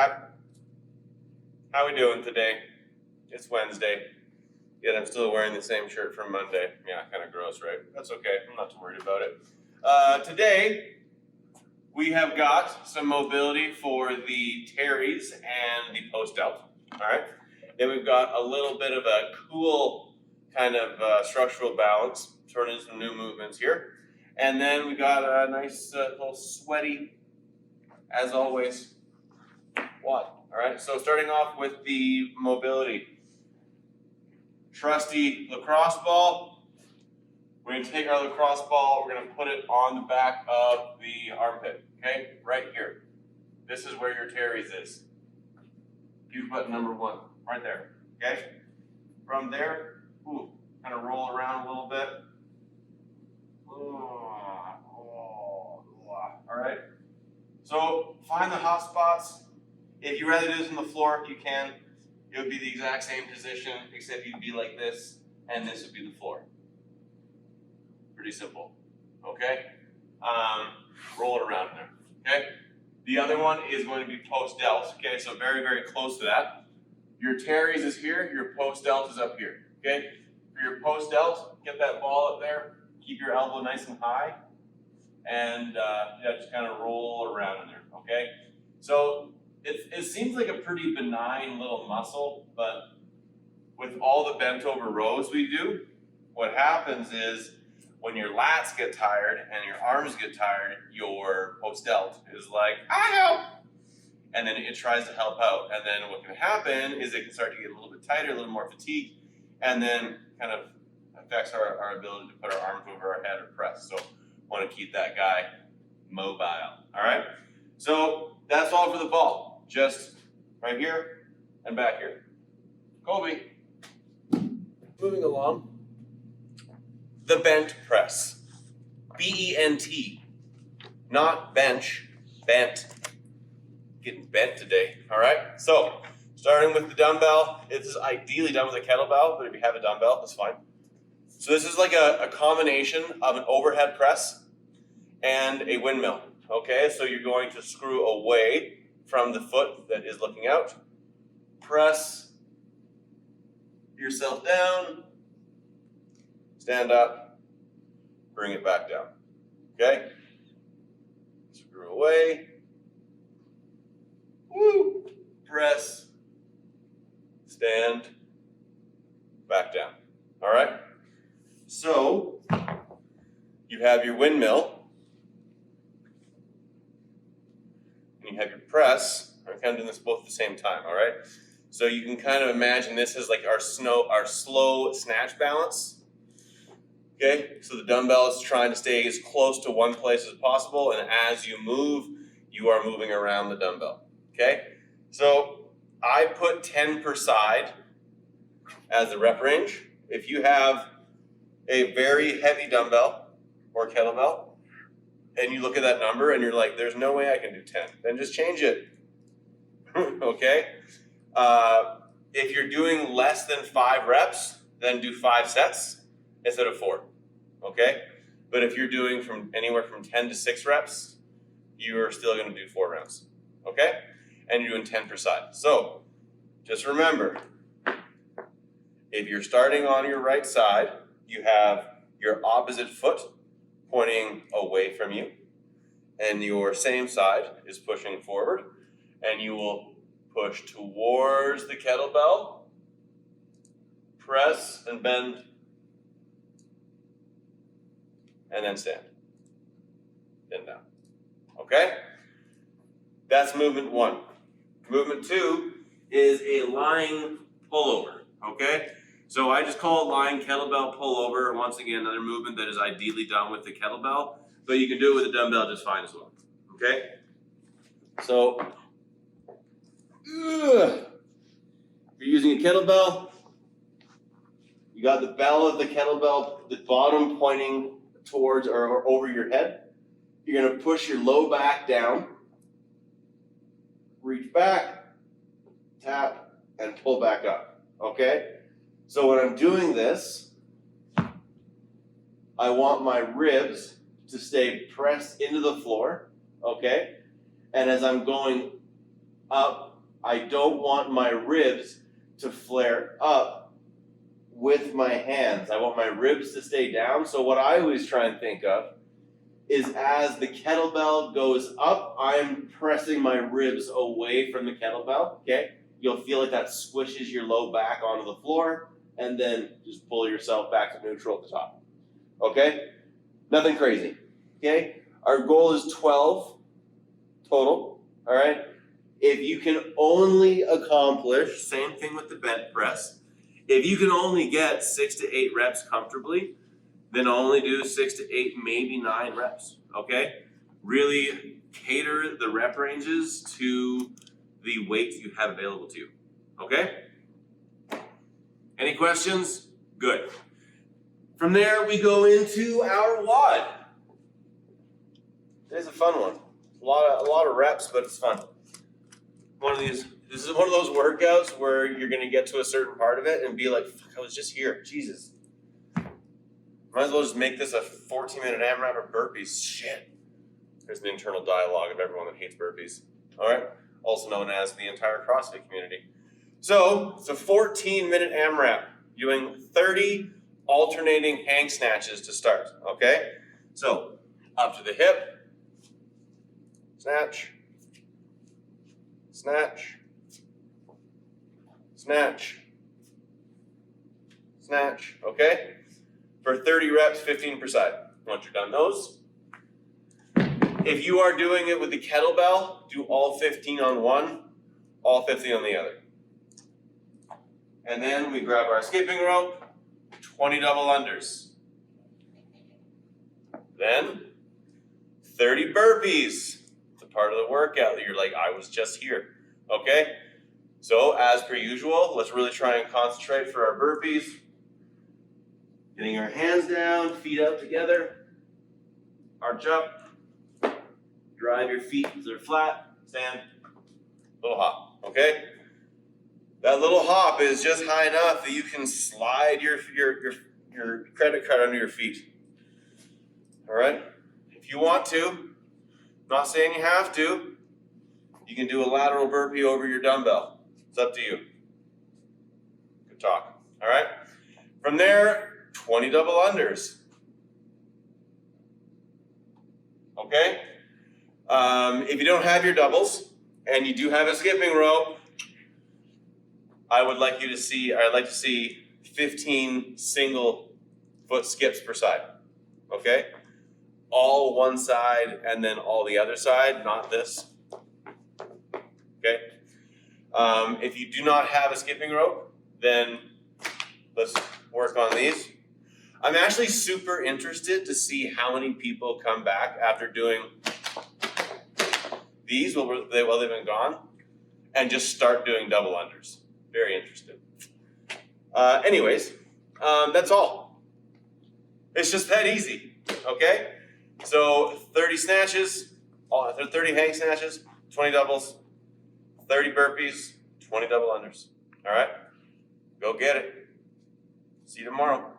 AMRAP. How we doing today? It's Wednesday, yet I'm still wearing the same shirt from Monday. Yeah, kind of gross, right? That's okay, I'm not too worried about it. Today, we have got some mobility for the Teres and the post delt, all right? Then we've got a little bit of a cool kind of structural balance, turning some new movements here. And then we got a nice little sweaty, as always, quad. All right, so starting off with the mobility. Trusty lacrosse ball. We're gonna take our lacrosse ball, we're gonna put it on the back of the armpit, okay? Right here. This is where your Teres is. Use button number 1, right there, okay? From there, kind of roll around a little bit. All right, so find the hot spots. If you rather do this on the floor, you can. It would be the exact same position, except you'd be like this, and this would be the floor. Pretty simple, okay? Roll it around there, okay? The other one is going to be post delt, okay? So very, very close to that. Your Teres is here, your post delt is up here, okay? For your post delt, get that ball up there, keep your elbow nice and high, and yeah, just kind of roll around in there, okay? So it seems like a pretty benign little muscle, but with all the bent over rows we do, what happens is when your lats get tired and your arms get tired, your post delt is like, help! And then it tries to help out. And then what can happen is it can start to get a little bit tighter, a little more fatigued, and then kind of affects our ability to put our arms over our head or press. So want to keep that guy mobile, all right? So that's all for the ball, just right here and back here. Colby. Moving along. The bent press, B-E-N-T, not bench, bent. Getting bent today, all right? So starting with the dumbbell, this is ideally done with a kettlebell, but if you have a dumbbell, that's fine. So this is like a combination of an overhead press and a windmill, okay? So you're going to screw away from the foot that is looking out, press yourself down, stand up, bring it back down, okay? Screw away, press, stand, back down, all right? So, you have your windmill, and you have your press. I'm kind of doing this both at the same time, all right? So you can kind of imagine this is like our slow snatch balance, okay? So the dumbbell is trying to stay as close to one place as possible, and as you move, you are moving around the dumbbell, okay? So I put 10 per side as the rep range. If you have a very heavy dumbbell or kettlebell, and you look at that number and you're like, there's no way I can do 10, then just change it, okay? If you're doing less than 5 reps, then do 5 sets instead of 4, okay? But if you're doing from anywhere from 10 to 6 reps, you're still gonna do 4 rounds, okay? And you're doing 10 per side. So just remember, if you're starting on your right side, you have your opposite foot pointing away from you, and your same side is pushing forward, and you will push towards the kettlebell, press and bend, and then stand, then down, okay? That's movement 1. Movement 2 is a lying pullover, okay? So I just call it lying kettlebell pullover. Once again, another movement that is ideally done with the kettlebell, but you can do it with a dumbbell just fine as well, okay? So, if you're using a kettlebell, you got the bell of the kettlebell, the bottom pointing towards or over your head. You're gonna push your low back down, reach back, tap, and pull back up, okay? So when I'm doing this, I want my ribs to stay pressed into the floor, okay? And as I'm going up I don't want my ribs to flare up with my hands. I want my ribs to stay down. So what I always try and think of is as the kettlebell goes up, I'm pressing my ribs away from the kettlebell, okay? You'll feel like that squishes your low back onto the floor, and then just pull yourself back to neutral at the top, okay? Nothing crazy, okay? Our goal is 12 total, all right? If you can only accomplish, same thing with the bench press, if you can only get 6 to 8 reps comfortably, then only do 6 to 8, maybe 9 reps, okay? Really cater the rep ranges to the weight you have available to you, okay? Any questions? Good. From there, we go into our WOD. Today's a fun one. A lot of reps, but it's fun. This is one of those workouts where you're gonna get to a certain part of it and be like, fuck, I was just here, Jesus. Might as well just make this a 14-minute AMRAP or burpees. Shit. There's an internal dialogue of everyone that hates burpees. All right? Also known as the entire CrossFit community. So, it's a 14-minute AMRAP, doing 30 alternating hang snatches to start, okay? So, up to the hip, snatch, snatch, snatch, snatch, okay? For 30 reps, 15 per side. Once you're done those, if you are doing it with the kettlebell, do all 15 on one, all 50 on the other. And then we grab our skipping rope, 20 double unders. Then 30 burpees. It's a part of the workout that you're like, I was just here, okay? So as per usual, let's really try and concentrate for our burpees. Getting our hands down, feet out together, arch up, drive your feet so they're flat, stand, little hop, okay? That little hop is just high enough that you can slide your credit card under your feet, all right? If you want to, I'm not saying you have to, you can do a lateral burpee over your dumbbell. It's up to you. Good talk, all right? From there, 20 double unders. Okay? If you don't have your doubles and you do have a skipping rope, I'd like to see 15 single foot skips per side. Okay? All one side and then all the other side, not this. Okay? If you do not have a skipping rope, then let's work on these. I'm actually super interested to see how many people come back after doing these while they've been gone and just start doing double unders. Very interested. Anyways, that's all. It's just that easy, okay? So 30 snatches, 30 hang snatches, 20 doubles, 30 burpees, 20 double unders. All right? Go get it. See you tomorrow.